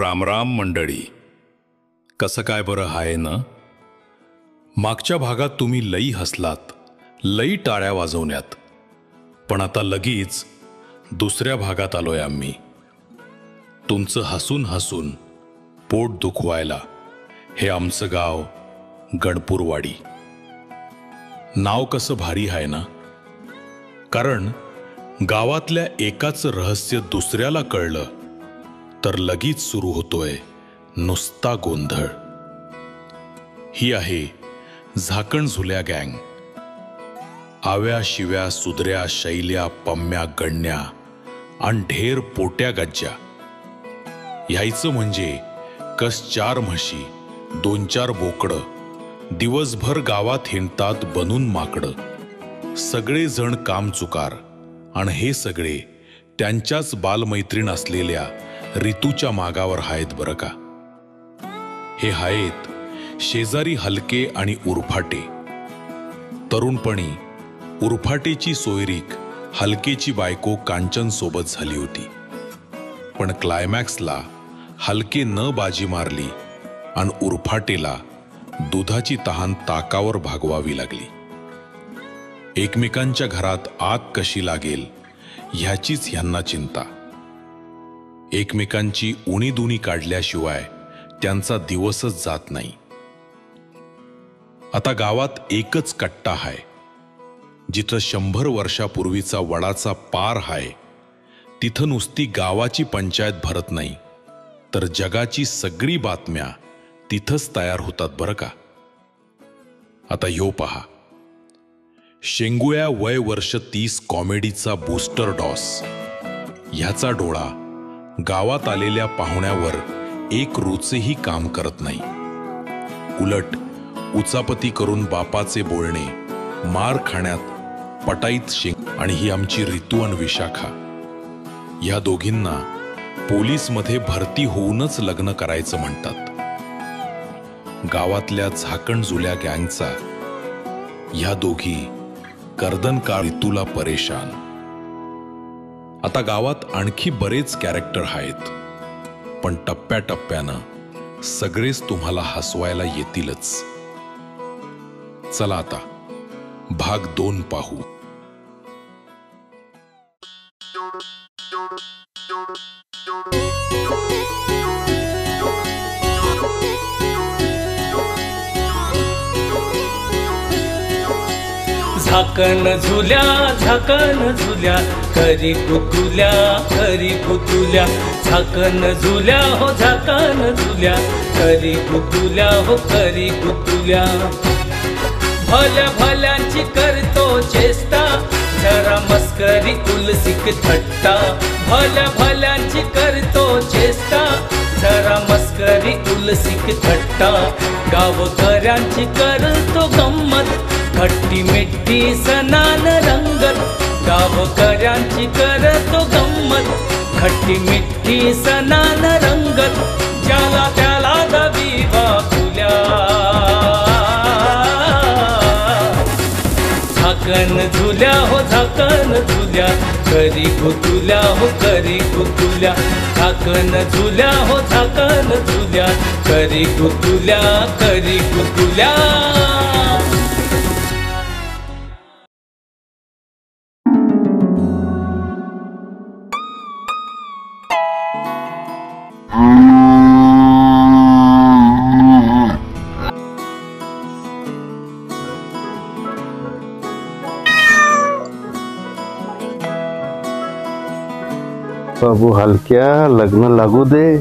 राम राम मंडळी. कसं काय बरं आहे ना? मागच्या भागात तुम्ही लई हसलात, लई टाळ्या वाजवण्यात, पण आता लगेच दुसऱ्या भागात आलोय आम्ही. तुमचं हसून हसून पोट दुखवायला. हे आमचं गाव गणपूरवाडी. नाव कसं भारी आहे ना? कारण गावातल्या एकाचं रहस्य दुसऱ्याला कळलं तर लगेच सुरू होतोय नुसता गोंधळ. ही आहे झाकण झुल्या गँग. आव्या शिव्या सुधऱ्या शैल्या पम्म्या गण्या आणि ढेर पोट्या गज्जा. ह्यायचं म्हणजे कस 4 म्हशी 2-4 बोकडं दिवसभर गावात हिंडतात बनून माकडं. सगळे जण कामचुकार आणि हे सगळे त्यांच्याच बालमैत्रीण असलेल्या ऋतूच्या मागावर आहेत बरं का. हे आहेत शेजारी हलके आणि उरफाटे. तरुणपणी उरफाटेची सोयरीक हलकेची बायको कांचन सोबत झाली होती, पण क्लायमॅक्सला हलके न बाजी मारली आणि उरफाटेला दुधाची तहान ताकावर भागवावी लागली. एकमेकांच्या घरात आग कशी लागेल ह्याचीच ह्यांना चिंता. एकमेकांची उणीदुणी काढल्याशिवाय त्यांचा दिवसच जात नाही. आता गावात एकच कट्टा आहे जिथं 100 वर्षापूर्वीचा वडाचा पार आहे. तिथं नुसती गावाची पंचायत भरत नाही तर जगाची सगळी बातम्या तिथंच तयार होतात बरं का. आता ह्यो पहा, शेंगुळ्या वय वर्ष 30 कॉमेडीचा बूस्टर डॉस. ह्याचा डोळा गावात आलेल्या पाहुण्यावर एक रुचेही काम करत नाही. उलट उचापती करून बापाचे बोलणे मार खाण्यात पटाईत शेंग. आणि ही आमची ऋतू आणि विशाखा. या दोघींना पोलीसमध्ये भरती होऊनच लग्न करायचं म्हणतात. गावातल्या झाकण जुल्या गँगचा ह्या दोघी कर्दन का ऋतूला परेशान. आता गावात आणखी बरेच कॅरेक्टर आहेत, पण टप्प्याटप्प्यानं सगळेच तुम्हाला हसवायला येतीलच. चला आता भाग 2 पाहू. झाकण झुल्या करी गुतुल्या झाकण झुल्या हो झाकण झुल्या करी गुतुल्या भल्या भल्यांची करतो चेष्टा जरा मस्करी उलसिक थट्टा. भल्या भल्यांची करतो चेष्टा जरा मस्करी उलसिक थट्टा. गावकऱ्यांची करतो गंमत खट्टी मिठी सणान रंगत. गावकऱ्यांची करतो गंमत खट्टी मिठी सणान रंगत. ज्याला त्याला दवी बाकुल्या. झाकण झुल्या हो झाकण झुल्या करी गुतुल्या हो करी गुतुल्या. झाकण झुल्या हो झाकण झुल्या करी गुतुल्या. बाबू हलक्या लग्न लागू दे.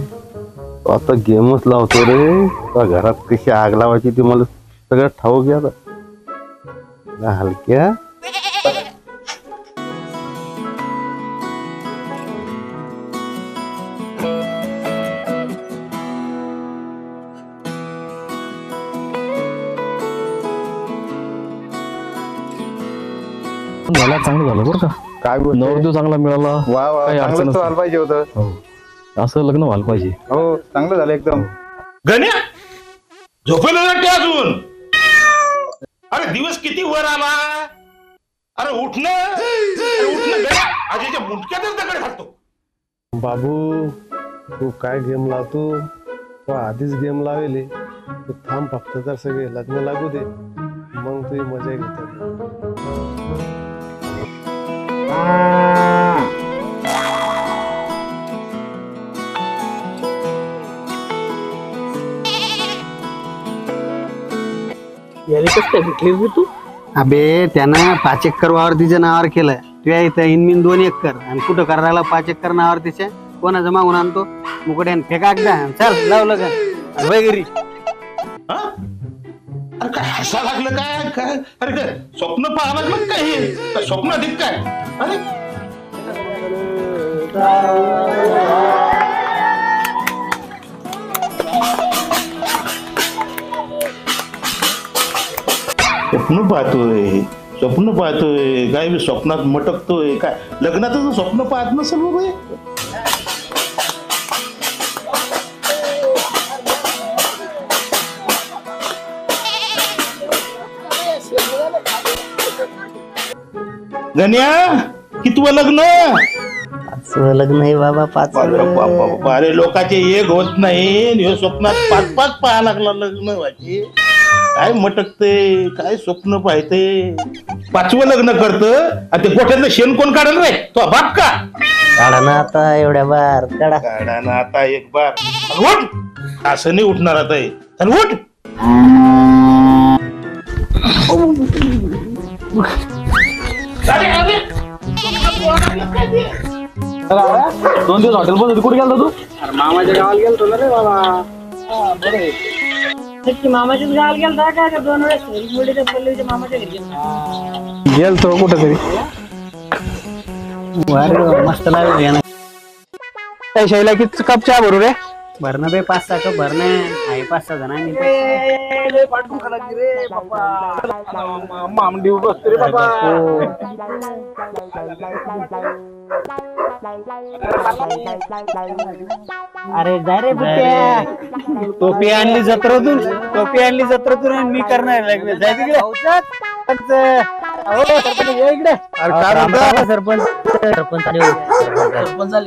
आता गेमच लावतो रे. घरात कशी आग लावायची ती मला सगळं ठाऊक घ्या हलक्या. मला चांगलं झालं बरं का. काय नवरदेव चांगला मिळाला. वा वा, चांगलंच व्हायला पाहिजे होतं. हो, असं लग्न व्हायला पाहिजे. हो, चांगलं झालं एकदम. गण्या झोपेला वाटते अजून. अरे दिवस किती वर आला. अरे उठणं गण्या. आजीच्या मुंडक्यातच दगड घालतो. बाबू तू काय गेम लावतो तो आधीच गेम लावेले तू थांब फक्त तर सगळे लग्न लागू दे मग तुझी मजा घेतो. याने कसं काय भेटलीस बे तू? अबे त्यानं 5 एकर वावर तिच्या नावावर केलं. तुझ्या इथं इनमिन 2 एकर आणि कुठं करायला 5 एकर नावावर तिच्या कोणाचं मागून आणतो मुकड्यान फेका एकदा चल लावलं का वगैरे. हा? अरे काय हसा लागलं काय काय अरे काय स्वप्न पाहा लागलं काय हे काय स्वप्न अधिक काय अरे स्वप्न पाहतोय काय मी स्वप्नात मटकतोय काय लग्नाचं स्वप्न पाहत नसेल बाबा हे? गण्या कितवं लग्न लग्न आहे बाबा 5. अरे लोकांचे एक होत नाही ह्यो स्वप्नात 5 पाहा लागला लग्न व्हायचे काय मटकते काय स्वप्न पाहते 5वं लग्न करत आणि ते गोठ्यातलं शेण कोण काढल रे तो बाप का काढा ना आता एवढ्या बार काढा. काढा ना आता एक बार अरे उठ असं नाही उठणार आता हे आणि उठ अरे, अरे. 2 दिवस हॉटेल मध्ये कुठे गेला तू? मामाच्या गावाला गेलतो ना रे बाबा. मामाच्याच गावाला गेलता का 2 वेळेस पल्लवीच्या मामाच्या घरी गेलता. गेलतो कुठं तरी मस्त लागेल. शैला किती कप चहा भरू रे? भरणं बे 5-6 कप भरणं आहे 5-6 जणांनी. अरे जाय रे बुट्ट्या टोपी आणली जत्रातून आणि मी करणार लग्न जाय तिकडे. इकडे सरपंच आले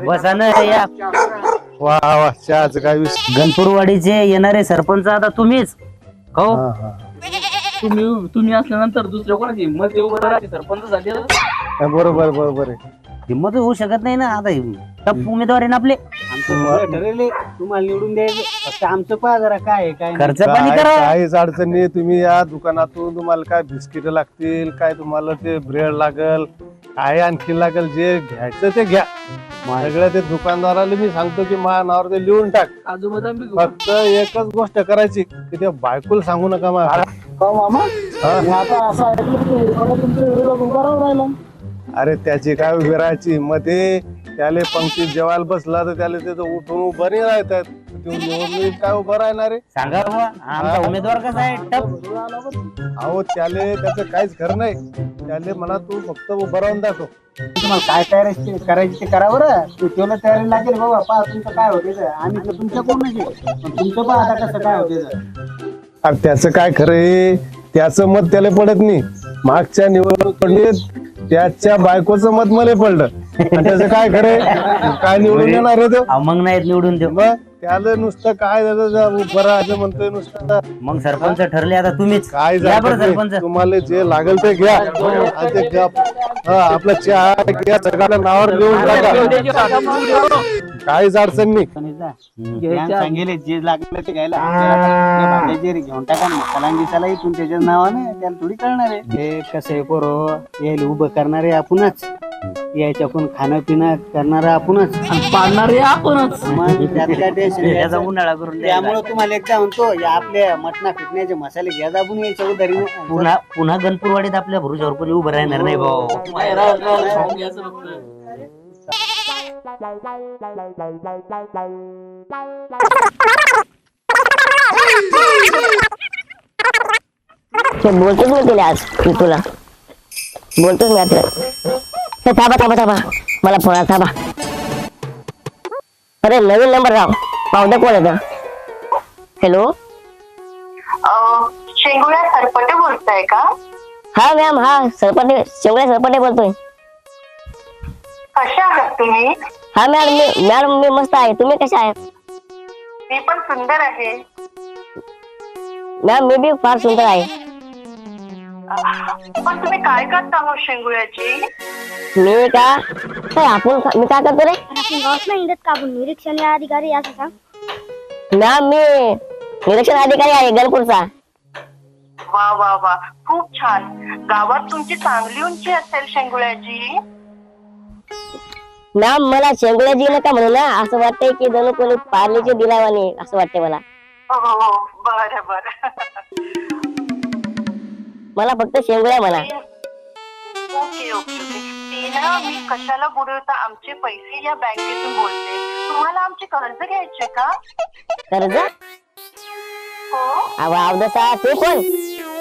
बसा ना या. वा वा चहाचं काय विषय. गणपूरवाडीचे येणारे सरपंच आता तुम्हीच हो. तुम्ही असल्यानंतर दुसऱ्या कोणाची हिंमत येऊ सरपंच साठी बरोबर बरोबर आहे. हिंमत होऊ शकत नाही ना आता टप उमेदवार आहे ना आपले. ठरले तुम्हाला निवडून द्यायचं फक्त आमचं पहा जरा काय काय खर्च पाणी करा. काहीच अडचण नाही. तुम्ही या दुकानातून तुम्हाला काय बिस्किट लागतील काय तुम्हाला ते ब्रेड लागल काय आणखी लागल जे घ्यायचं ते घ्या. सगळं ते दुकानदाराला मी सांगतो की माझ्या नावावर ते लिहून टाक. फक्त एकच गोष्ट करायची की त्या बायकोला सांगू नका अरे त्याची काय उभी राहायची मध्ये त्याला पंक्तीत जेवायला बसला तर त्याला तिथं उठून उभं नाही राहतात. निवडणुकीत काय उभं राहणार आहे? सांगा आमचा उमेदवार कसा आहे टप. अहो त्याचं काहीच खरं नाही. त्याले म्हणा तू फक्त उभं राहून दाखव. तुम्हाला काय तयारी करायची ते करा बरं. तेवढं तयारी लागेल बाबा. पहा तुमचं काय होते आम्ही तर तुमच्या कोण तुमचं पहा आता कसं काय होते. त्याचं काय खरंय त्याचं मत त्याला पडत नाही. मागच्या निवडणुकीत त्याच्या बायकोचं मत मला पडलं त्याचं काय खरंय काय निवडून येणार होत मग नाही निवडून देऊ मग त्याला नुसतं काय बरं म्हणतोय नुसतं. मग सरपंच ठरले आता तुम्हीच काय सरपंच तुम्हाला जे लागेल ते घ्या. आपला चहा घ्या सगळ्या नावावर लिहून टाका. काहीच अडचण नाही. सांगेल जे लागलं ते घ्यायला घेऊन टाका ना कलांगीसाला इथून त्याच्या नावाने त्याला थोडी कळणार आहे. हे कसं आहे पोरो यायला उभं करणारे आपणच यायच्या आपण खाणं पिणं करणार आपणच पाडणारे आपणच. उन्हाळा करून त्यामुळे तुम्हाला एकदा म्हणतो या आपल्या मटणा फिटण्याचे मसाले घ्या दाबून यायच्या उधारी पुन्हा गणपूरवाडीत आपल्या भरुशावर कोणी उभं राहणार नाही भाऊ. बोलतोच ना तुला आज मी तुला बोलतोच मी आता. थांबा मला फोन थांबा. अरे नवीन नंबर राव पाहुण्या कोण आहे? हॅलो शेंगुळ्या सरपटे बोलताय का? हा मॅम हा सरपटे शेंगुळ्या सरपटे बोलतोय. कशा आहात तुम्ही? हा मॅडम मी मस्त आहे. तुम्ही कशा आहेत? मी पण सुंदर आहे. मॅम मी बी फार सुंदर आहे. पण तुम्ही काय करता हो शेंगुळ्याची? मी का मी काय करतो रे? गावात नाही का आपण निरीक्षण अधिकारी असं सांग. मॅम मी निरीक्षण अधिकारी आहे गणपूरचा. वा वा वा, खूप छान. गावात तुमची चांगली उंची असेल शेंगुळ्याची. मॅम मला शेंगुळ्याजी नका म्हणू ना, असं वाटतंय की जणू कोणी पार्लेचे दिलावाने असं वाटतंय मला. हो बरं बरं. मला फक्त शेंगुळ्या म्हणा. Okay okay okay. ते ना मी कशाला बुडवता आमचे पैसे या बँकेतून बोलते. तुम्हाला आमचे कर्ज घ्यायचे का? कर्ज? हो. अवदसा ते कोण?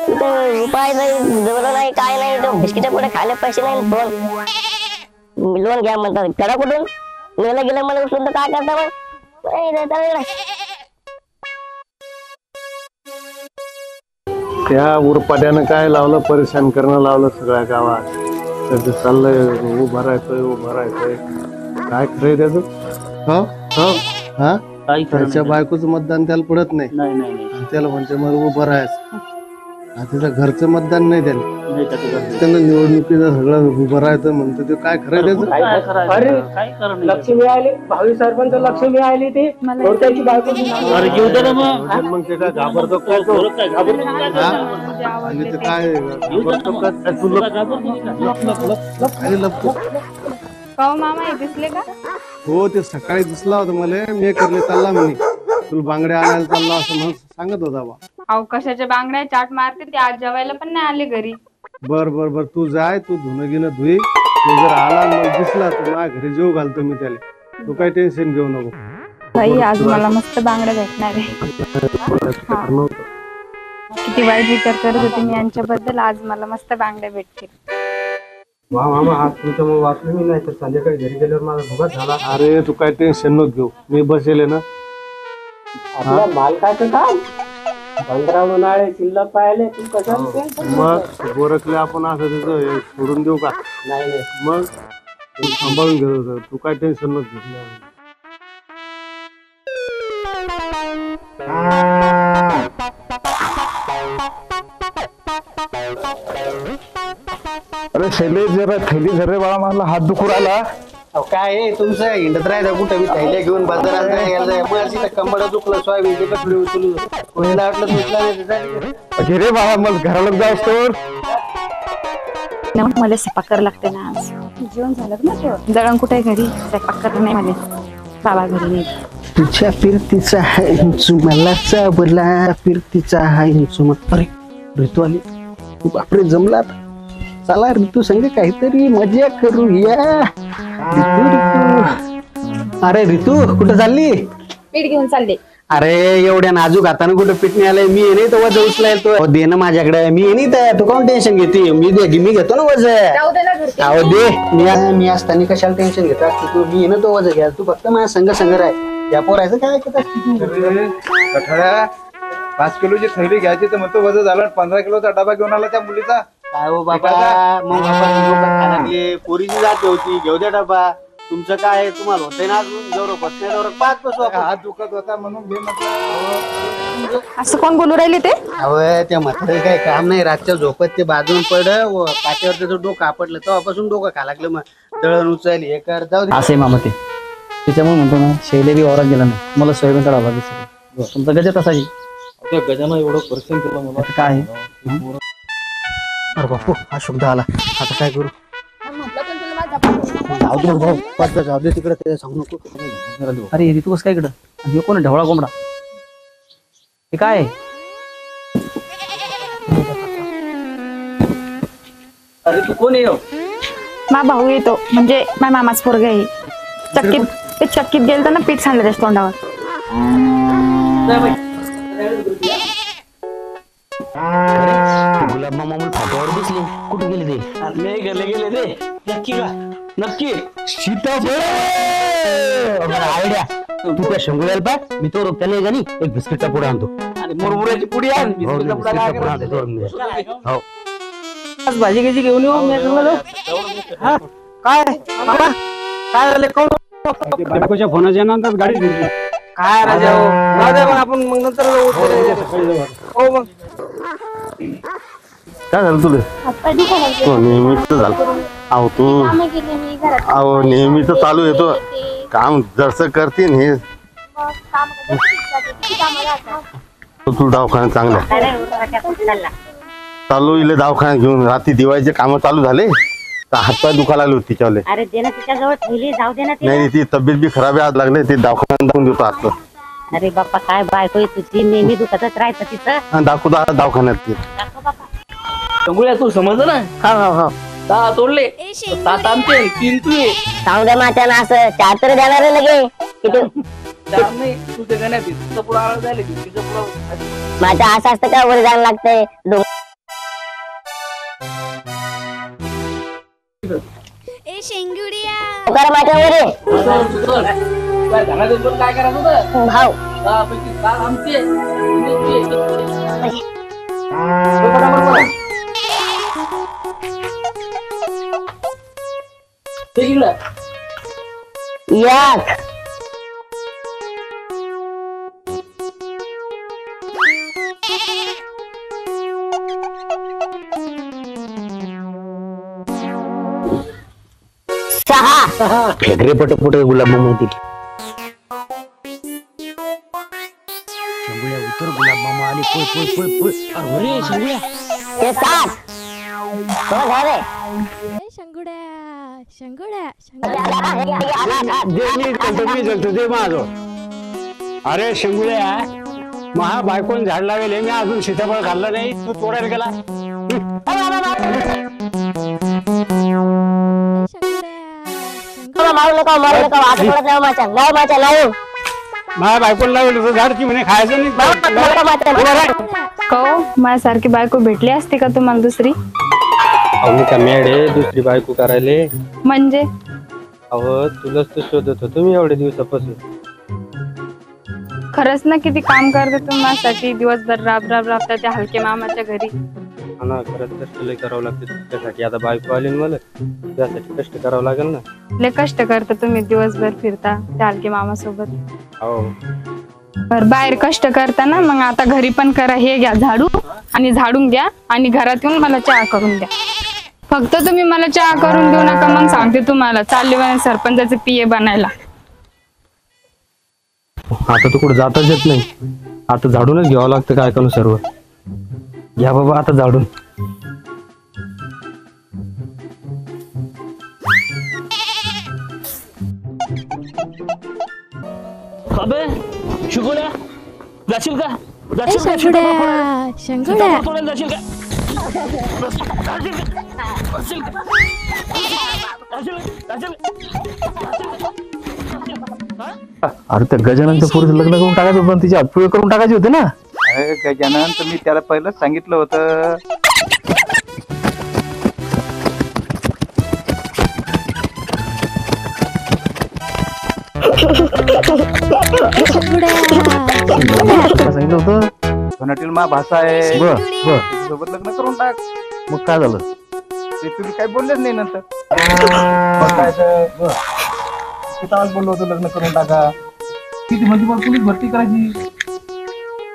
इथं उपाय नाही, जवळ नाही, काय नाही. बिस्किटा पुढे खायला पैसे नाही. लोन घ्या म्हणतात. करा कुठून मेला गेलं मला उचलून तर काय करता मग? त्या उरपाट्यानं काय लावलं, परेशान करणं लावलं सगळ्या गावात. त्याचं चाललंय उभं राहायचंय. काय खरंय त्याचं? हा त्याच्या बायकोचं मतदान त्याला पडत नाही. आणि त्याला म्हणते मग उभं राहायचं. त्याचं घरचं मतदान नाही त्याला. त्यांना निवडणुकीचं सगळं उभं राहायचं म्हणतो. ते काय खरंय त्याचं? अरे लक्ष मिळाले, भावी सरपंच लक्ष मिळाले. ते त्याची बायको मग ते काय घाबरतो काय तो? आणि ते काय घाबरतो काय? तू लपतो? मामा दिसले का? हो ते सकाळी दिसला होता मला. मी करले चालला म्हणे, तुला बांगड्या आणायला चालला असं म्हणून सांगत होता बा. अहो कशाच्या बांगड्या चाट मारते ते. आज जेवायला पण नाही आले घरी. बर तू जाय, तू धुणं घेणं धुई. तू जर आला मला दिसला तर माझ्या घरी जेव घालतो मी त्याला. तू काय टेन्शन घेऊ नको. बाई आज मला मस्त बांगड्या भेटणार आहे. किती वाईट विचार करत होते मी यांच्याबद्दल. आज मला मस्त बांगड्या भेटतील. मामा आज तुमचं मग वाचलं मी नाही तर संध्याकाळी घरी गेल्यावर माझा भुगाच झाला. अरे तू काय टेन्शन नको घेऊ, मी बसेल ना. आपल्या मालकाचं काम 15 उन्हाळे शिल्लक पाहिले. तू कसं मग गोरखले आपण असं त्याचं सोडून देऊ का? नाही मग तू सांभाळून घेतो. तू काय टेन्शन नको घेऊ. अरे शैलेश जरा थैली धर रे बाळा, मला हात दुखू राहिला. काय आहे तुमचं हिंडत राहायचं कुठं? मी थैल्या घेऊन बाजारात कंबड दुखलं, सोयाबीन कपडे उचलून कोणाला वाटलं तुटलं. घे रे बाळा, मला घराला जाऊस तर. मला स्वयंपाक करायला लागते ना. आज जेवण झालं ना? जळण कुठे घरी? स्वयंपाक करत नाही मला. बाबा घरी नाही. तुझ्या फिरतीचा हिंचू मला चावला, फिरतीचा हा हिंचू. अरे ऋतू आली. बापरे जमला. चला ऋतू संग काहीतरी मजा करूया. अरे ऋतू कुठं चालली? पीठ घेऊन चालले. अरे एवढ्या नाजूक हाताने कुठं पीठ नाही आलंय. मी नाही तर वज उचलाय तो दे ना माझ्याकडे. मी नाही तर तू कोण टेन्शन घेते? मी घेतो ना वज. अहो दे. मी असताना कशाला टेन्शन घेत असते तू? मी ना तो वज घ्या. तू फक्त माझ्या संघ राह. या पोरायचं काय ऐकत असते कठाळ्या 5 किलोची थैली घ्यायची तर मग तो वजन झाला. 15 किलोचा डबा घेऊन आला त्या मुलीचा. काय हो बाबा, मग बाबा लागले. पोरीची जात होती, घेऊ द्या डबा. तुमचं काय आहे? तुम्हाला होतंय ना अजून. जवळ बसण्या जवळ पाच बसू. हात दुखत होता म्हणून घे म्हटलं. असं कोण बोलू राहिले ते? अवय त्या म्हातारे काय काम नाही. रातच्या झोपत ते बाजून पड पाट्यावर त्याचं डोकं आपटलं. तेव्हापासून डोकं खा लागलं. मग दळण उचल हे कर जाऊ दे. असे मामा ते त्याच्यामुळे म्हणतो ना, शैले बी वावरात गेला नाही. मला सोयाबीन काढावा लागेल. तुमचा गजत असायची त्या गजानं एवढं पर्सेंट केलं मला. काय आहे? अरे बापू हा शब्द आला. आता काय करू? जाऊ दे भाऊ, जाऊ दे तिकडे. ते सांगू नको. अरे ऋतू कसं काय इकडं? आणि हे कोण आहे? ढवळा कोंबडा. हे काय? अरे तू कोण आहे? मा भाऊ येतो, म्हणजे माझ्या मामाच पोरग आहे. चक्कीत गेलं तर ना पीठ सांडलं त्याच्या तोंडावर. गुलाब मामा मला फाट्यावर दिसले. कुठे गेले ते? मी गेले ते. नक्की का? नक्की आयडिया. तू त्या शंभूला पाय. मी तो रोग त्याला गाणी एक बिस्किटचा पुढे आणतो. आणि मुरमुऱ्याची पुडी आण. हो भाजी घेऊन येऊ. काय काय झाले? कोण बायकोच्या फोनाच्या नंतर गाडी दिली. काय राजा हो जाऊ दे मग आपण मग नंतर जाऊ. हो मग काय झालं तुला कधी तो नेहमीच झालं अहो तू कामं केली मी घरात. अहो नेहमीच चालू येतो काम जसं करते न हे मग काम करते, किती कामं राहतात. तू दवाखान्यात चांगला चालू इले दवाखान्यात घेऊन रात्री दिवाळीचे काम चालू झाले तर हातपाय दुखायला लागले होते तिच्यावले अरे दे ना तिच्याजवळ ठेवली जाऊ दे ना तिला. नाही ती तब्येत बी खराब आहे आज लागले ते दवाखान्यात दाखवून देतो आता अरे बाप्पा काय बायको आहे तुझी नेहमी दुखतच राहायचं तिचं. दाखवू दवाखान्यात ते शंगुळ्या तू समजलं ना. हो दहा तोडले 7 आमचे 3 तुझे. सांगू द्या माझ्या असं 4 तर देणार आहे लगे किती 4 नाही तुझ्या गाण्यात तिचं पुढं आळ झाले तिचं पुढं. माझं असं असतं का वर जायला लागतंय ए शेंगुडिया कर माझ्या वर ये. काय घरात येऊन काय करायचं होतं भाऊ 10 पैकी 7 आमचे 3 तुझे. ते इकडं. एक सहा फेकरे पटपट गुलाब मामा होती ते 7 तो झाले. शंगुड्या शंगुड्या अरे शिंगुळ्या महा बायकोन झाड लावेल मी अजून सीताफळ खाल्लं नाही तू तोडायला गेला. मारू नका वाट पडत नाही माझ्या नाही माझ्या नाही माझ्या बायकोन लावेल होतं झाड की म्हणे खायचं नाही. कहो माझ्यासारखी बायको भेटली असते का तुम्हाला दुसरी. अहो का मेडे दुसरी बायको करायले म्हणजे अहो तुलाच तर शोधत होतो मी एवढ्या दिवसापासून. खरंच ना किती काम करते तुम्हाला दिवसभर राबता त्या हलके मामाच्या घरी. ना खरंच कष्ट लय करावं लागते तुझ्यासाठी. आता बायको आली ना मला त्यासाठी कष्ट करावं लागेल ना. लय कष्ट करता तुम्ही दिवसभर फिरता त्या हलके मामा सोबत. हो बर बाहेर कष्ट करता ना मग आता घरी पण करा. हे घ्या झाडू आणि झाडून घ्या आणि घरात येऊन मला चहा करून द्या. फक्त तुम्ही मला चहा करून देऊ नका मग सांगते तुम्हाला चालले म्हणे सरपंचाचे पिये बनायला. आता तू कुठं जाताच येत नाही. आता झाडूनच घ्यावं लागतं काय करू सर्व. घ्या बाबा आता झाडून. अबे शिंगुळ्या जाशील का अरे त्या गजाननच्या पोरीचं लग्न करून टाकायचं पण तिची हातपुळे करून टाकायचे होते ना. अरे गजानन तर मी त्याला पहिलंच सांगितलं होतं. सांगितलं होतं सोनाटील मा भाषा आहे बर बर सोबत लग्न करून टाक. मग काय झालं ते तुम्ही काही बोललेच नाही नंतर. बोललो होतो लग्न करून टाका. किती म्हणजे मला पोलीस भरती करायची.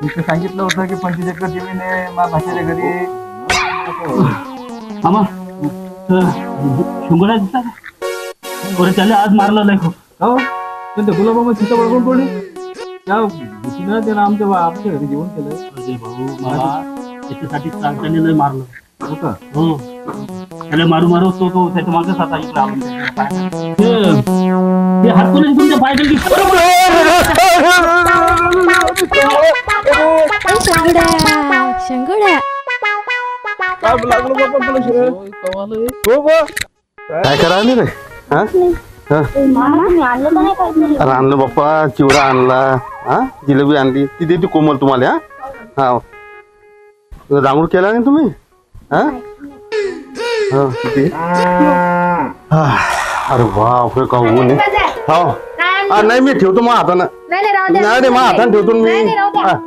मी सांगितलं होतं की 25 एकर जमीन आहे मा भाषेच्या घरी. शिंगुळ्या दिसला का त्याला आज मारलं नाही खूप. हो पण ते गुलाबाबा सीताफळ कोण तोडली त्या भीतीनं त्यानं आमच्या घरी जेवण केलं. अरे भाऊ मला त्याच्यासाठी चालताना नाही मारलं. हो का? हो त्याला मारू तो त्याच्या मागच आता इकडे हात कोणी तुमच्या पाय शंगुड्या काय लागलं बाबा तुला शिवाय? हो बा काय करायला रे हा अरे आणलं बाप्पा चिवडा आणला हा जिलेबी आणली ती देते कोमल तुम्हाला हा हा जांभूळ केला नाही तुम्ही हा हा किती अरे बापरे का ऊन आहे. हो नाही मी ठेवतो मग हातानं नाही मग हातानं ठेवतो मी.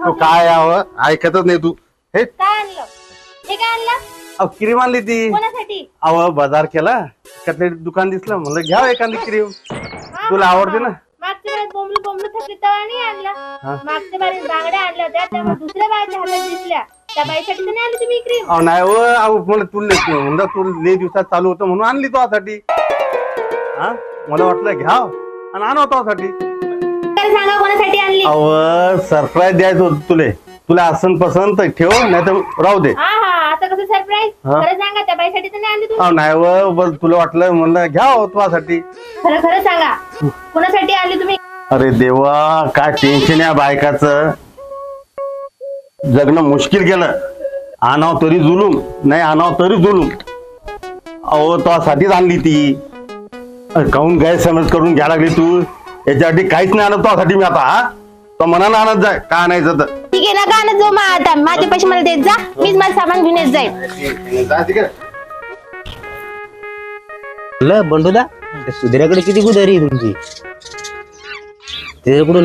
तो काय यावं ऐकतच नाही तू हे अहो क्रीम आणली ती अहो बाजार केला कटलेट दुकान दिसलं म्हणलं घ्या एखादी क्रीम तुला आवडते ना मागच्या बारीत बोंबलू थकली तवा नाही हा. आणला. मागच्या बारीत बांगड्या आणल्या होत्या त्या दुसऱ्या बाईच्या हातात दिसल्या. त्या बाईसाठी तर नाही आणली तुम्ही क्रीम. अहो नाही मला तुला म्हणलं तुला लय दिवसात चालू होतं म्हणून आणली तुझ्यासाठी. हा मला वाटलं घ्याव आणि आणव तुझ्यासाठी. सांगा कोणासाठी आणली. अहो सरप्राईज द्यायचं होतं तुला असं पसंत ठेव नाही तर राहू दे. हा हा आता कसं सरप्राईज. हा. खरं सांगा त्या बाईसाठी तर नाही आणली तुम्ही. अहो नाही बरं तुला वाटलं म्हणलं घ्याव तुझ्यासाठी. खरं खरं सांगा कोणासाठी आणली तुम्ही. अरे देवा काय टेन्शन या बायकाचं जगणं मुश्किल केलं. आणाव तरी जुलूम नाही आणाव तरी जुलूम. अहो तुझ्यासाठीच आणली ती. काहून गैरसमज करून घ्या लागली तू. याच्यासाठी काहीच नाही आणत तुझ्यासाठी मी आता. हा तो मनानं आणत जाय का आणायचं तर. ठीक आहे ना का आणत जाऊ मग आता माझे पैसे मला देत जा. मीच माझं सामान घेऊन येत जाईल. बंडूदा सुधऱ्याकडे किती गुदारी आहे तुमची. त्याच्याकडून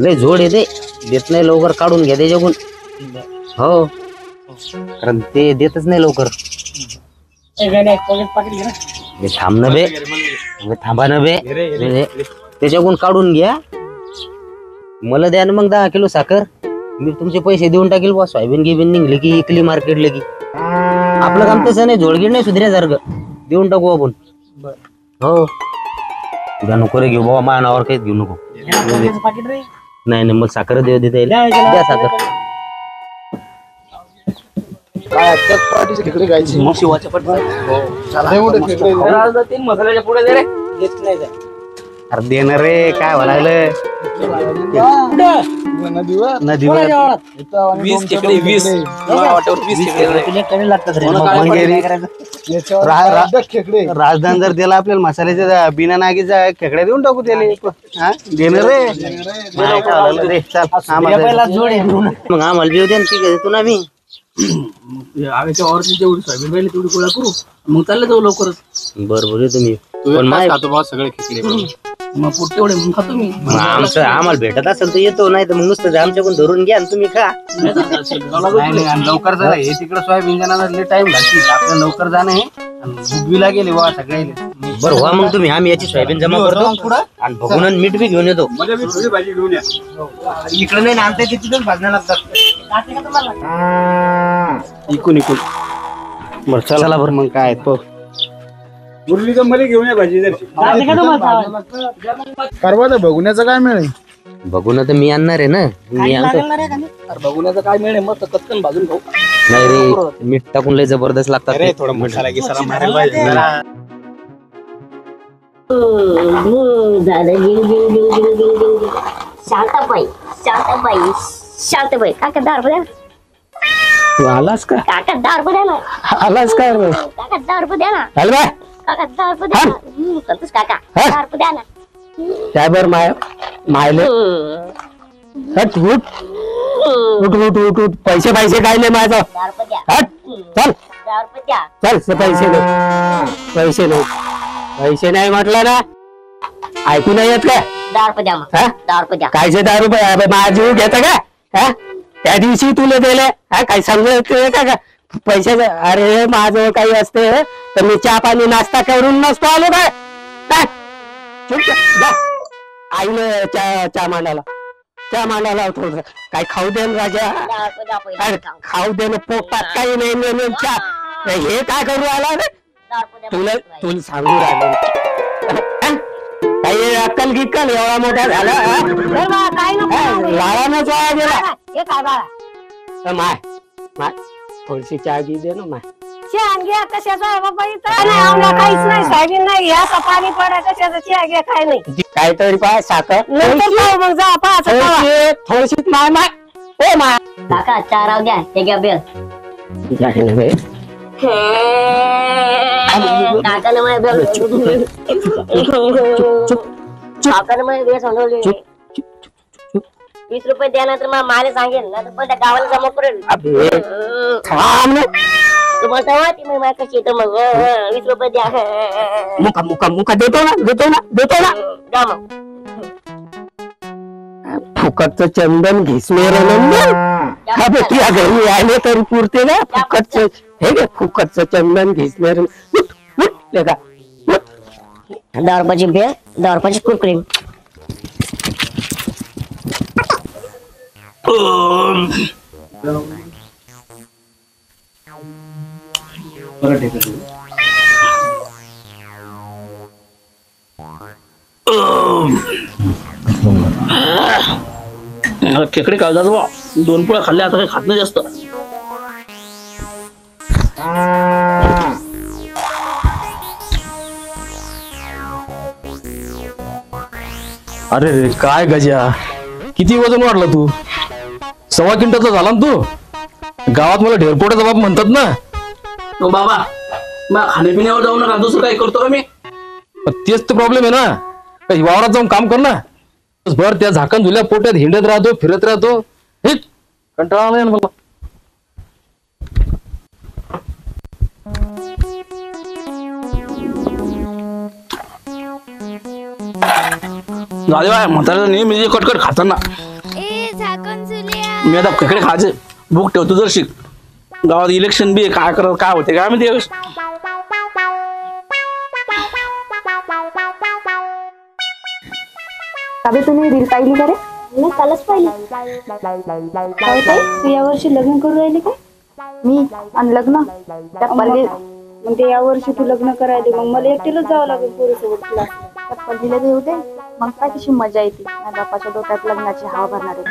लय जोड येते देत नाही लवकर. काढून घ्या त्याच्याकडून. हो कारण ते देतच नाही लवकर. थांब ना बे थांबा ना बे त्याच्याकडून काढून घ्या. मला द्या ना मग 10 किलो साखर. मी तुमचे पैसे देऊन टाकेल बा. सोयाबीन गिबीन निघले की इकली मार्केटला की. आपलं काम तसं नाही जोडगीड नाही सुधऱ्यासारखं. देऊन टाकू आपण. हो तुला नको रे घेऊ बाबा मानावर काहीच घेऊ नको. नाही नाही मग साखर देता येईल. द्या साखर. मसाल्याच्या पुढे दे रे. अरे देणार रे काय व्हायला नदीवर 20 खेकडे 20 मला वाटतं 20 खेकडे राजधान जर त्याला आपल्याला मसाल्याच्या बिना नागीचा खेकड्या देऊन टाकू त्याला. देणार रे मग आम्हाला देऊ द्या देतो ना मी. जेवढी सोयाबीन राहिली तेवढी गोळा करू मग चालले जाऊ लवकरच. बरोबर आहे तुम्ही सगळे खेकडे मग पुढे तेवढे मग खातो मी. आमचं आम्हाला भेटत असेल तर येतो नाही तर मग नुसतं आमच्याकडून धरून घ्या तुम्ही खा. लवकर जाणं हे तिकडे सोयाबीन जाणार टाइम घालतील. आपलं लवकर जाणं हे बुगवीला गेले वा सगळे. बरं व्हा मग तुम्ही. आम्ही याची सोयाबीन जमा करतो आणि बघून मीठ बी घेऊन येतो. भाजी घेऊन या. इकडे नाही आणता येते तिथून भाजण्या लागतात. इकून बरं चला बरं मग काय मुरलीचं मध्ये घेऊन या भाजी. परवा तर बघण्याचं काय मिळेल. बघून तर मी आणणार आहे ना. मी आणतो. बघण्याचं काय मिळेल मस्त कचकन भाजून खाऊ. नाही रे मीठ टाकून लय जबरदस्त लागतात. थोडं मसाला गिसाला मारायला पाहिजे. शांताबाई काका 10 रुपये द्या. तू आलास का. काका 10 रुपये द्या ना. आलास काय रे. काका 10 रुपये द्या ना. हल बाय काका 10 रुपये द्या ना. संतोष काका 10 रुपये द्या ना. काय बर मायले हट उठ उठ उठ उठ उठ. पैसे काय नाही माझं. 10 रुपये द्या. हट चल 10 रुपये द्या. चल पैसे नाही म्हटलं ना. ऐकू नाही येत काय. 10 रुपये द्या मग. 10 रुपये द्या. कायचे 10 रुपये माझा जीव घेता का. हा त्या दिवशी तुला दिले. हा काही समजत का पैशाचं. अरे माझं काही असते तर मी चहा पाणी नाश्ता करून नसतो आलो काय. आईनं चहा मांडायला थोडस काय खाऊ दे ना राजा. 10 रुपये द्या पहिले. खाऊ दे ना पोटात काही नाही. चहा हे काय करू आला रे. 10 रुपये द्या. तुला सांगू राहिलो काही अक्कल गिक्कल एवढा मोठा झाला. काय नको लाळानं चहा गेला. हे काय बाळा. माय थोडीशी चहा घे दे ना माय. चहा घ्या कशाचा बाबा इथं नाही आम्हाला काहीच नाही. सोयाबीन नाही असं पाणी पडा कशाचा चहा घ्या काय नाही. काहीतरी पाय साखर नंतर जाऊ मग जा थोडीशी माय ओ माय. काका चहा राहू द्या. हे घ्या बेल. काकाने माझ्या बेल. काकाने माझ्या बेल सांगवली. 20 रुपये द्या नंतर मग मला सांगेल ना तर पण त्या गावाला जमा करेल. तुम्हाला माहिती मी माझ्या कशी येतं मग. 20 रुपये द्या. मुका देतो ना द्या मग. फुकटचं चंदन घिसमेर तुझ्या घरी आले तरी पुरते ना. फुकटचं हे घे फुकटचं चंदन घिसमेर. ₹10 भेळ, ₹10 कुरकुरे. खेकडे काय जातो बा, 2 पोळ्या खाल्ल्या आता काही खात नाही जास्त. अरे रे काय गजा, किती वजन वाढलं तू? 1.25 क्विंटलचा झाला ना तू. गावात मला ढेरपोटाचा बाप म्हणतात ना. बाबा मग खाण्यापिण्यावर जाऊ नका, दुसरं काय करतो का मी? तेच तर प्रॉब्लेम आहे ना. काही वावरात जाऊन काम कर ना. भर त्या झाकण झुल्या पोट्यात हिंडत राहतो, फिरत राहतो. हे कंटाळा आलाय ना मला. झाले बाय म्हातारा नेहमी कटकट खाताना. मी आता खेकडे खायचे भूक ठेवतो जर शिक. गावात इलेक्शन बी काय करत काय होते काय माहिती यावेळेस. अबे तुम्ही रील पाहिली का रे? मी कालच पाहिली. काय काय तू यावर्षी लग्न करू राहिले काय? मी आणि लग्न त्या पल्ली म्हणजे यावर्षी तू लग्न करायला मग मला एकटीलाच जावं लागेल पोरीसोबत क्लास. त्या पल्लीला येऊ दे मग काय कशी मजा येते. माझ्या बापाच्या डोक्यात लग्नाची हवा भरणार आहे.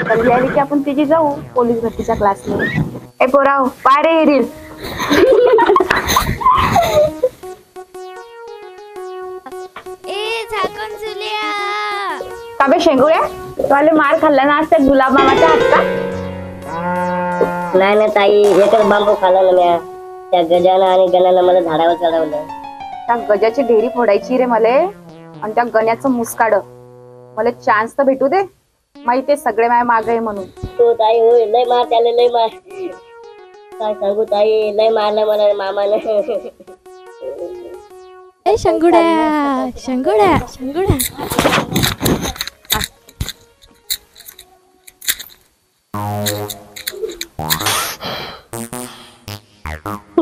पल्ली आली की आपण तिची जाऊ पोलीस भरतीच्या क्लासला. ए पोराव पाय रे रील. काबे शेंगुळ्या तुला मार खाल्ला ना आज त्या गुलाब मामाच्या हात का? नाही ना ताई, एकच बांबू खाल्ला ना म्या. त्या गजानं आणि गणानं मला झाडावर चढवलं. त्या गजाची ढेरी फोडायची रे मले आणि त्या गण्याचं मुसकाड. मला चान्स तर भेटू दे. माहिती सगळे माझ्या मागे आहे म्हणून. तो ताई होय लय मार त्याला, लय मार. काय सांगू ताई, लय मारलं मला मामानं. शंगुड्या शंगुड्या शंगुड्या.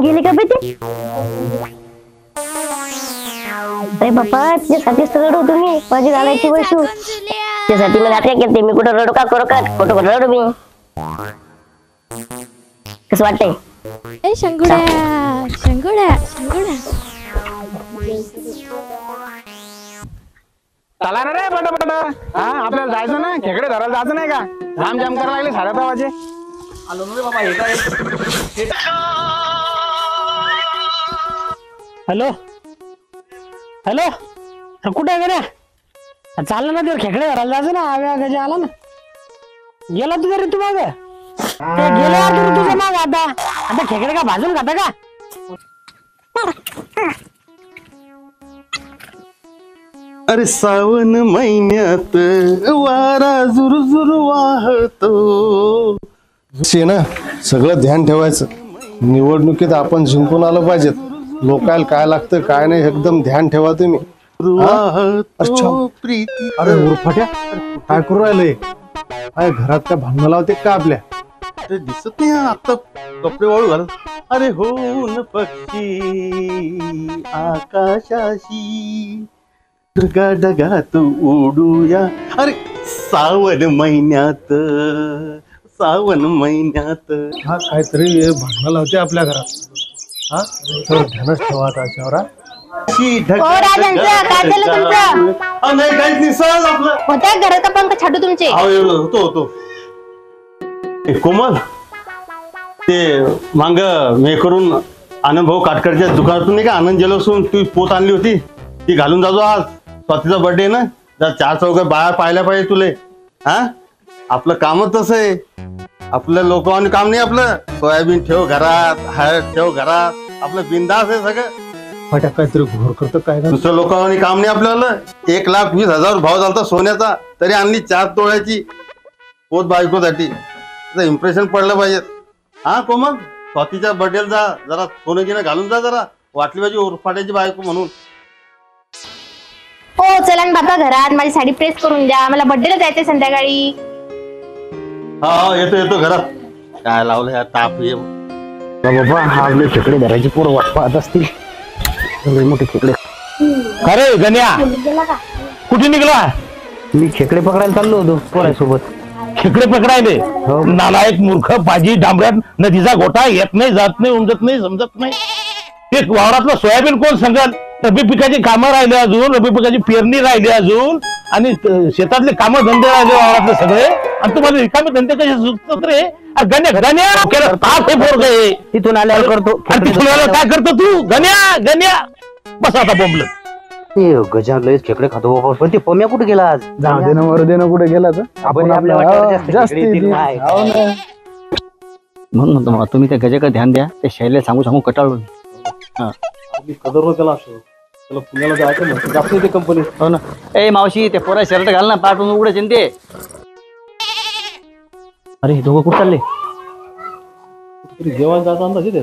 गेली का बेटी? अरे बाप्पा तिच्यासाठीच तर रडू तुम्ही. माझी घालायची वैशू त्यासाठी मी नाटक केलते. मी कुठं रडू का करू का? कुठं रडू मी? कसं वाटतंय? शंगुड्या शंगुड्या शंगुड्या. चला ना रे पटापट. हा आपल्याला जायचं ना, खेकडे धरायला जायचं नाही का? जाम जाम करायला लागले 10:30 वाजे. आलो ना रे बाबा. हे काय हॅलो हॅलो कुठे आहे गड्या? चाललं ना ते खेकडे धरायला जायचं ना. आव्या गजा आला ना. गेला तू रे तू माग गेलो तुझ्या माग. आता खेकडे का भाजून खाता का? अरे सावन महिन्यात वारा झुरझुर वाहतो. ना सगळं ध्यान ठेवायचं. निवडणुकीत आपण जिंकून आलं पाहिजेत. लोकायला काय लागतं काय नाही एकदम ध्यान ठेवा तुम्ही. अच्छा अरे उरफाट्या काय करू राहिले? काय घरात काय भांडण लावते का आपल्या? अरे दिसत नाही आता कपडे वाळू घाल. अरे होऊन पक्षी आकाशाशी डगा डगात उडूया. अरे सावन महिन्यात सावन महिन्यात. हा काहीतरी भांडण लावते आपल्या घरात. हा तर ध्यानच ठेवा त्याच्यावर. नाही काहीच नाही सहज आपलं होत्या घराचा पंख छाटू तुमचे. होतो कोमल ते मांग मे करून आनंद भाऊ काटकरच्या दुकानातून नाही का आनंद जेलसून तू पोत आणली होती ती घालून जाजो. आज स्वातीचा बर्थडे ना. जर 4 चौघ बाहेर पाहायला पाहिजे तुले. हा आपलं कामच तसं आहे. आपल्या लोकांनी काम नाही आपलं. सोयाबीन ठेव घरात, हळद ठेव घरात. आपलं बिंदास आहे सगळं. फाट्या काहीतरी घोर करतं काय ना. दुसऱ्या लोकांनी काम नाही आपल्याला. 1,20,000 भाव झालता सोन्याचा तरी आणली 4 तोळ्याची पोत बायकोसाठी. इम्प्रेशन पडलं पाहिजे. हा कोमल स्वातीच्या बर्थडेला जा जरा सोनं गिनं घालून जा जरा. वाटली पाहिजे उरफाट्याची बायको म्हणून. हो चला ना बाबा घरात माझी साडी प्रेस करून द्या. मला बर्थडेला जायचंय संध्याकाळी. हा येतो घरात. काय लावलं ह्या ताप ये बाबा हा आपले खेकडे धरायची पोरं वाट पाहत असतील. मोठे खेकडे अरे गण्या गेला का कुठे निघला? मी खेकडे पकडायला चाललो होतो पोरासोबत. खेकडे पकडायले? नालायक मूर्ख पाजी डांबऱ्यात नदीचा गोटा येत नाही, जात नाही, उमजत नाही, समजत नाही. ते वावरातलं सोयाबीन कोण सांगल? रब्बी पिकाची कामं राहिले अजून, रब्बी पिकाची पेरणी राहिली अजून, आणि शेतातले कामं धंदे राहिले वावरातले सगळे, आणि तुम्हाला रिकामे धंदे कसे सुचतात रे? गण्या गण्या तिथून आल्यावर करतो. तिथून आल्यावर काय करतो तू? गण्या गण्या बस आता बोंबलं. गजा लयच खेकडे खातो बाबा. पण ते पम्या कुठे गेला आज? जाऊ दे ना, मरू दे ना, कुठे गेला तर आपण आपल्या आपल्या वाट्यावर जास्त जास्त खेकडे येतील. काय? हो ना. म्हणून म्हणतो मग तुम्ही त्या गजाकडे ध्यान द्या. ते शैले सांगू सांगू कटाळलो. कदर त्याला असं त्याला पुण्याला जायचं ना जास्त ते कंपनी. हो ना. ए मावशी ते पोरा शर्ट घाल ना, पाठवून उघडायचे ना ते. अरे हे दोघं कुठे चालले? जेवण जायचा अंदाज येते.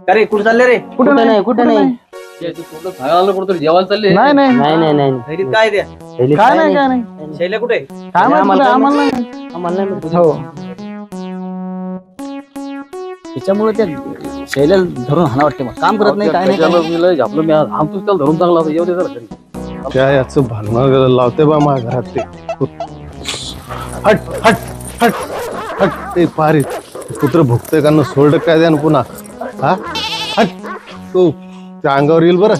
अरे कुठे चालले रे? कुठे नाही कुठे नाही. जेवण चालले. नाही नाही नाही नाही नाही. थैलीत काय द्या? काय नाही काय नाही शैल्या कुठे? काय माहिती, आम्हाला नाही. आम्हाला नाही. हो त्याच्यामुळे त्या शैल्याला धरून हाना वाटते. मग काम करत नाही काय नाही. आपलं मी आमचं त्याला धरून चांगला होता. येऊ दे जरा घरी. त्या याचं भांडण लावते बा माझ्या घरात ते. हट हट हट हट ते पारी कुत्र भुकते का न सोल्ड काय द्या ना पुन्हा. हा हट तू त्या अंगावर येईल बरं.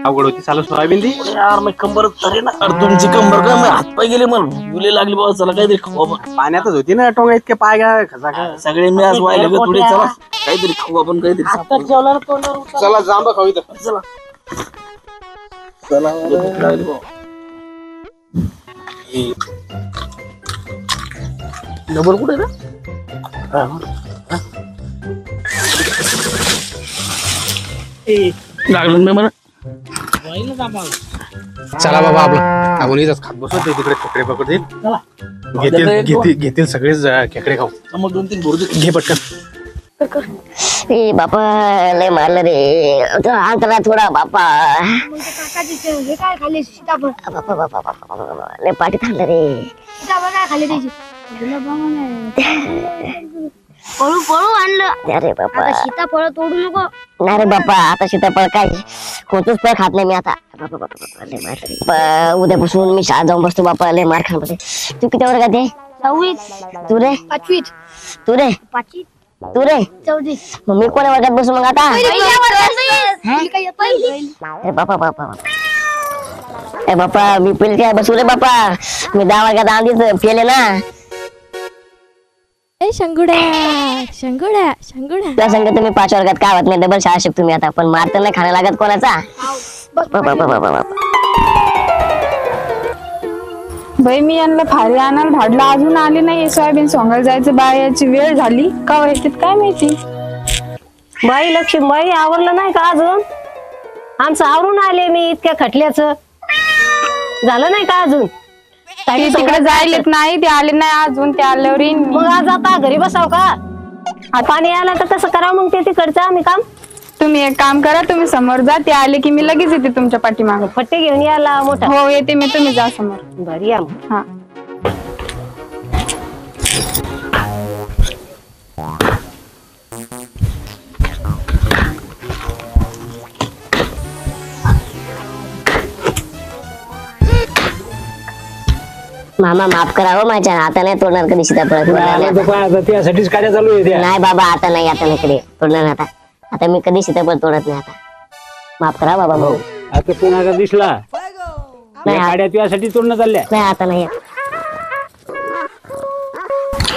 अवघड होती चालू सोयाबीन दी. यार मी कंबर तरी ना. तुमची कंबर का हातपाय गेले मला गुले लागली बाबा. चला काहीतरी खाऊ आपण. पाण्यातच होती ना टोंगा इतके पाय काय खसा काय सगळे मी आज वाहिले ग थोडे. चला काहीतरी खाऊ आपण काहीतरी. चला जांबा खाऊ इथं. चला चला भूक लागली बाबा. डबल कुठे ना? लागलं नाही मला. चला बाबा आपला आपण इथंच खात बसतो. ते तिकडे खेकडे पकडतील. घेतील सगळेच खेकडे खाऊ. मग 2-3 बोरदे घे पटकन. ए बापा लय मारलं रे. अंतरा थोडा बापा. काकाजी हे काय खाल्ले सीताफळ बापा बापा बापा लय पाठीत आणलं रे. सीताफळ काय खाल्ले त्याची पळू पळू आणलं. अरे बापा सीताफळ तोडू नको. नाही रे बापा आता सीताफळ काय कोणतंच फळ खात नाही मी आता. बापा बापा बापा लय मार रे. उद्यापासून मी शाळेत जाऊन बसतो बापा. लय मार खान बसते. तू किती वर्गात आहे? 6वीत. तू रे? 5वीत. तू रे? 5वीत. तू रे? 14वीत. मग मी कोण्या वर्गात बसू मग आता? पहिल्या ए बापा बापा ए बापा मी पहिली काय बसू रे बापा. मी 10 वर्गात आधीच पेले ना. शंगुड्या शंगुड्या शंगुड्या त्या संगत तुम्ही 5 वर्गात काय होत नाही. डबल शाळा शिकतो मी आता. पण मार तर नाही खायला लागत कोणाचा. बापा बापा बापा बाई मी यांना फारी आणायला धाडला अजून आले नाही. सोयाबीन सोंगायला जायचं बायाची वेळ झाली का येतात काय माहिती. बाई लक्ष्मीबाई आवरलं नाही का अजून? आमचं आवरून आले मी इतक्या खटल्याचं. झालं नाही का अजून? ते तिकडे जायलेत नाही. ते आले नाही अजून. ते आल्यावर येईन. मग आज आता घरी बसाव का? पाणी आलं तर तसं करावं मग. ते तिकडचं आम्ही काम. तुम्ही एक काम करा. तुम्ही समोर जा. ते आले की मी लगेच येते तुमच्या पाठीमागे. फट्टे घेऊन यायला मोठा. हो येते मी. तुम्ही जा समोर. बरी या. हा मामा माफ करावं माझ्या. आता नाही तोडणार कधी सीताफळ. त्यासाठीच काय चालू आहे. नाही बाबा आता नाही. आता नाही कधी तोडणार. आता आता मी कधी सीताफळ तोडत नाही आता. माफ करा बाबा भाऊ. आता कोणाचा दिसला नाही गाड्या तुझ्यासाठी तोडणं चालल्या. नाही आता नाही.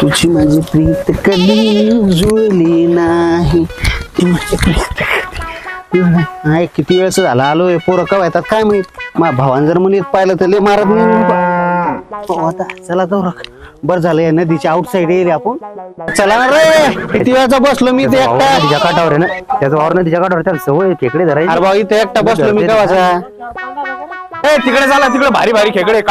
तुझी माझी प्रीत कधी जुळली नाही. किती वेळच झाला आलोय. पोरं का येतात काय माहित. माझ्या भावान जर म्हणत पाहिलं तर लय मारत नाही. आता चला जाऊ. बरं झालं या नदीच्या आउटसाईड येईल आपण. चला ना रे. किती वेळाचा बसलो मी ते एकटा. नदीच्या काठावर आहे ना. त्याचा वावर नदीच्या काठावर. त्याला सवय खेकडे धरायची. अरे भाऊ इथे एकटा बसलो मी केव्हाचा. तिकडे झाला तिकडे भारी भारी खेकडे.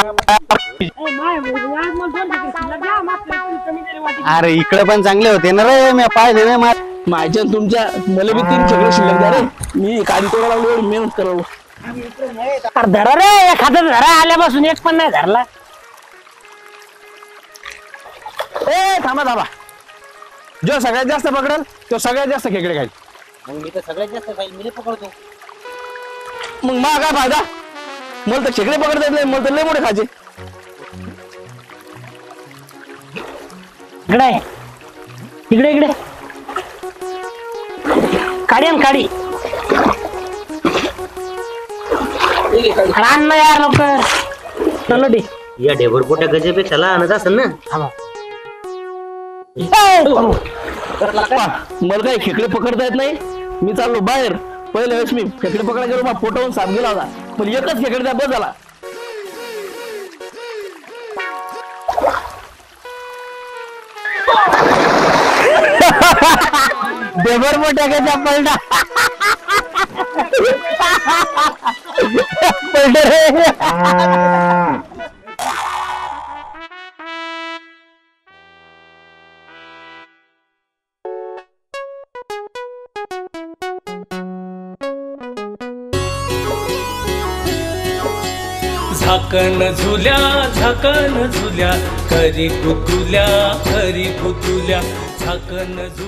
अरे इकडे पण चांगले होते ना रे. मी पाहिले ना माझ्या तुमच्या मला बी 3 खेकडे शिल्लक द्या रे. मी काढी तोडा लागलो मेहनत करावं. धरा रे एखादं धरा. आल्यापासून एक पण नाही धरला. ए थांबा थांबा. जो सगळ्यात जास्त पकडेल तो सगळ्यात जास्त खेकडे खाईल. मग मी तर सगळ्यात जास्त खाईल, मी पकडतो. मग मा काय फायदा? मला तर खेकडे पकडता येत नाही, मला तर लय मोठे खायचे. इकडे आहे. इकडे इकडे काढी आण काढी. आण ना यार लवकर. चलो डी या ढेबरपोट्या गजेपेक्षा लहानच असेल ना. मला काही खेकडे पकडता येत नाही. मी चाललो बाहेर. पहिल्या वेळेस मी खेकडे पकडायला गेलो, मला पोटावून साप गेला होता. पण एकच खेकडे द्या बस झाला. देवर मोठ्या गजा पलटा. पलटे रे. झाकण झुल्या झाकण झुल्या, करी कुतुल्या झाकण झुल्या.